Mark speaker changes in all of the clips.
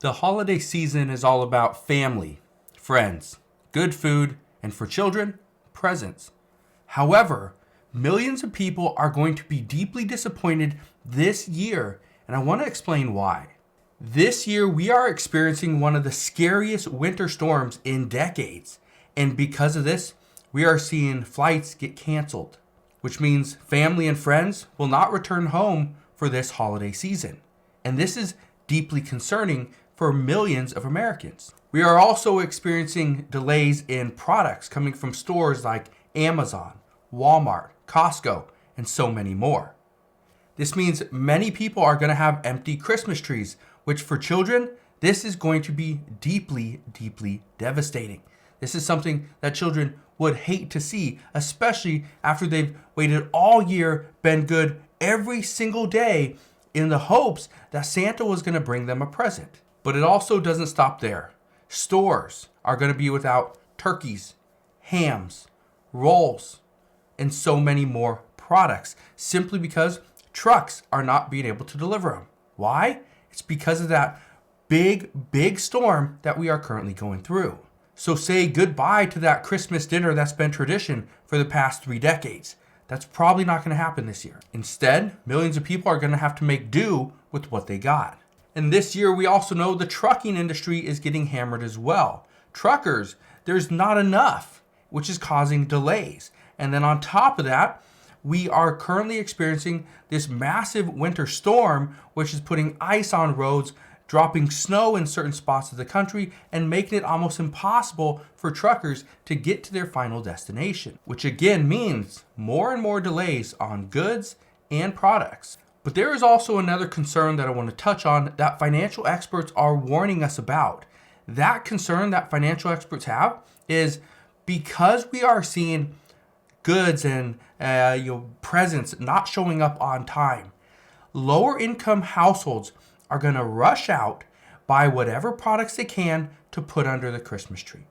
Speaker 1: The holiday season is all about family, friends, good food, and for children, presents. However, millions of people are going to be deeply disappointed this year, and I want to explain why. This year, we are experiencing one of the scariest winter storms in decades, and because of this, we are seeing flights get canceled, which means family and friends will not return home for this holiday season. And this is deeply concerning for millions of Americans. We are also experiencing delays in products coming from stores like Amazon, Walmart, Costco, and so many more. This means many people are going to have empty Christmas trees, which for children, this is going to be deeply, deeply devastating. This is something that children would hate to see, especially after they've waited all year, been good every single day in the hopes that Santa was going to bring them a present. But it also doesn't stop there. Stores are going to be without turkeys, hams, rolls, and so many more products simply because trucks are not being able to deliver them. Why? It's because of that big storm that we are currently going through. So say goodbye to that Christmas dinner that's been tradition for the past 3 decades. That's probably not going to happen this year. Instead, millions of people are going to have to make do with what they got. And this year, we also know the trucking industry is getting hammered as well. Truckers, there's not enough, which is causing delays. And then on top of that, we are currently experiencing this massive winter storm, which is putting ice on roads, dropping snow in certain spots of the country, and making it almost impossible for truckers to get to their final destination, which again means more and more delays on goods and products. But there is also another concern that I want to touch on that financial experts are warning us about. That concern that financial experts have is because we are seeing goods and presents not showing up on time, lower income households are going to rush out, buy whatever products they can to put under the Christmas tree.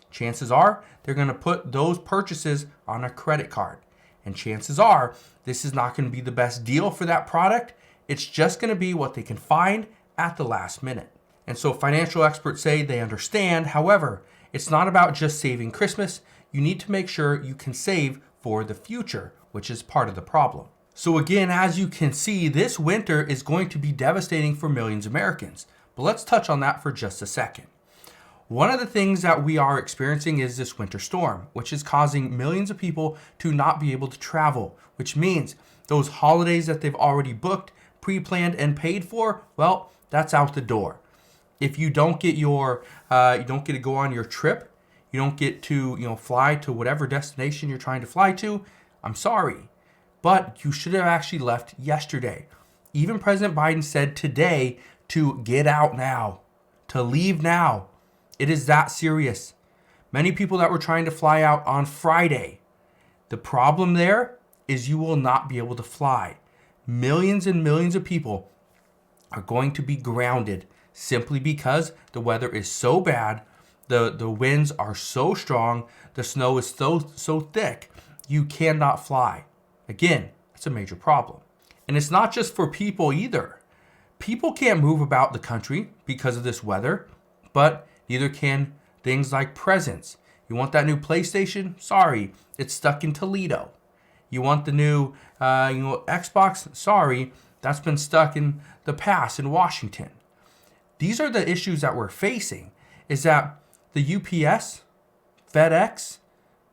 Speaker 1: Chances are they're going to put those purchases on a credit card. And chances are this is not going to be the best deal for that product. It's just going to be what they can find at the last minute. And so financial experts say they understand. However, it's not about just saving Christmas. You need to make sure you can save for the future, which is part of the problem. So again, as you can see, this winter is going to be devastating for millions of Americans. But let's touch on that for just a second. One of the things that we are experiencing is this winter storm, which is causing millions of people to not be able to travel, which means those holidays that they've already booked, pre-planned, and paid for, well, that's out the door. If you don't get you don't get to go on your trip, you don't get to fly to whatever destination you're trying to fly to, I'm sorry. But you should have actually left yesterday. Even President Biden said today to get out now, to leave now. It is that serious. Many people that were trying to fly out on Friday. The problem there is you will not be able to fly. Millions and millions of people are going to be grounded simply because the weather is so bad, the winds are so strong, the snow is so thick, you cannot fly. Again, it's a major problem. And it's not just for people either. People can't move about the country because of this weather, but neither can things like presents. You want that new PlayStation? Sorry, it's stuck in Toledo. You want the new Xbox? Sorry, that's been stuck in the past in Washington. These are the issues that we're facing, is that the UPS, FedEx,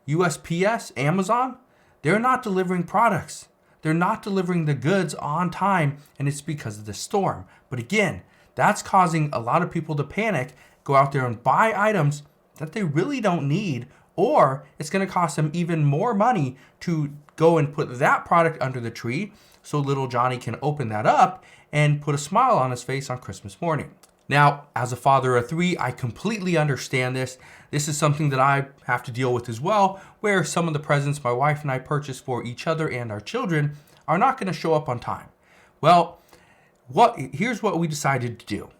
Speaker 1: USPS, Amazon, they're not delivering products. They're not delivering the goods on time, and it's because of the storm. But again, that's causing a lot of people to panic, go out there and buy items that they really don't need, or it's going to cost them even more money to go and put that product under the tree so little Johnny can open that up and put a smile on his face on Christmas morning. Now, as a father of 3, I completely understand this. This is something that I have to deal with as well, where some of the presents my wife and I purchase for each other and our children are not going to show up on time. Well, here's what we decided to do.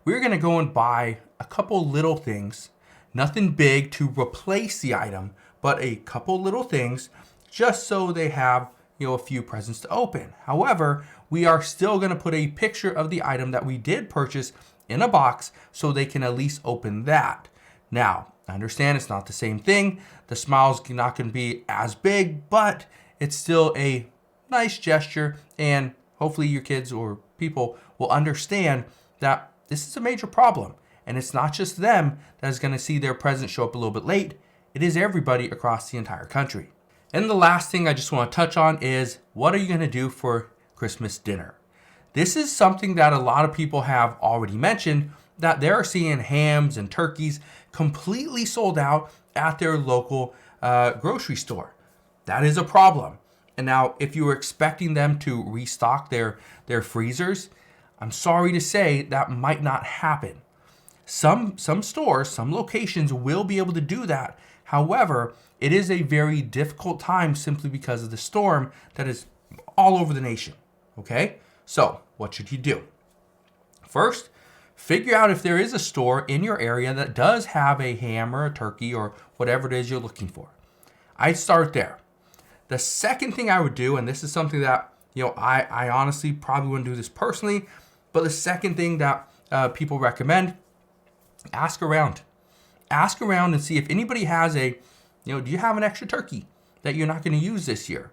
Speaker 1: We're going to go and buy a couple little things, nothing big to replace the item, but a couple little things just so they have a few presents to open. However, we are still going to put a picture of the item that we did purchase in a box so they can at least open that. Now, I understand it's not the same thing. The smile's not going to be as big, but it's still a nice gesture, and hopefully your kids or people will understand that this is a major problem. And it's not just them that is going to see their present show up a little bit late. It is everybody across the entire country. And the last thing I just want to touch on is, what are you going to do for Christmas dinner? This is something that a lot of people have already mentioned, that they're seeing hams and turkeys completely sold out at their local grocery store. That is a problem. And now, if you were expecting them to restock their freezers, I'm sorry to say that might not happen. Some stores, some locations will be able to do that. However, it is a very difficult time simply because of the storm that is all over the nation. Okay? So, what should you do? First, figure out if there is a store in your area that does have a ham or a turkey or whatever it is you're looking for. I'd start there. The second thing I would do, and this is something that, I honestly probably wouldn't do this personally, but the second thing that people recommend, ask around. Ask around and see if anybody has do you have an extra turkey that you're not going to use this year?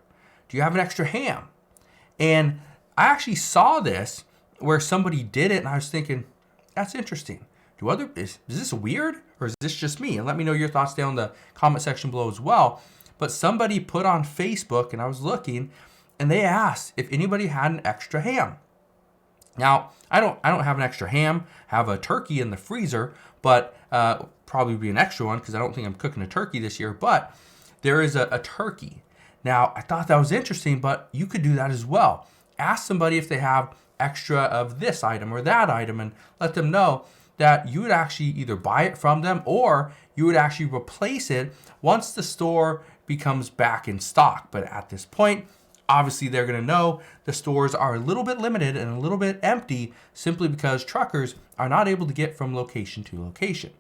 Speaker 1: Do you have an extra ham? And I actually saw this where somebody did it, and I was thinking, that's interesting. Is this weird, or is this just me? And let me know your thoughts down in the comment section below as well. But somebody put on Facebook, and I was looking, and they asked if anybody had an extra ham. Now, I don't have an extra ham. I have a turkey in the freezer, but probably be an extra one because I don't think I'm cooking a turkey this year. But there is a turkey. Now, I thought that was interesting, but you could do that as well. Ask somebody if they have extra of this item or that item, and let them know that you would actually either buy it from them or you would actually replace it once the store becomes back in stock. But at this point, obviously they're going to know the stores are a little bit limited and a little bit empty simply because truckers are not able to get from location to location.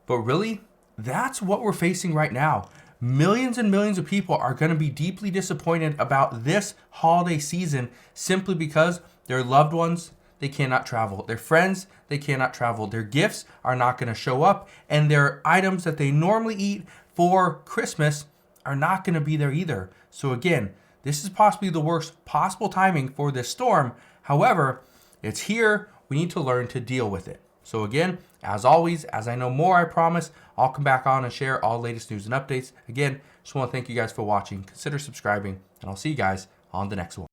Speaker 1: But really, that's what we're facing right now. Millions and millions of people are going to be deeply disappointed about this holiday season simply because their loved ones, they cannot travel. Their friends, they cannot travel. Their gifts are not going to show up, and their items that they normally eat for Christmas are not going to be there either. So again, this is possibly the worst possible timing for this storm. However, it's here. We need to learn to deal with it. So again, as always, as I know more, I promise, I'll come back on and share all the latest news and updates. Again, just want to thank you guys for watching. Consider subscribing, and I'll see you guys on the next one.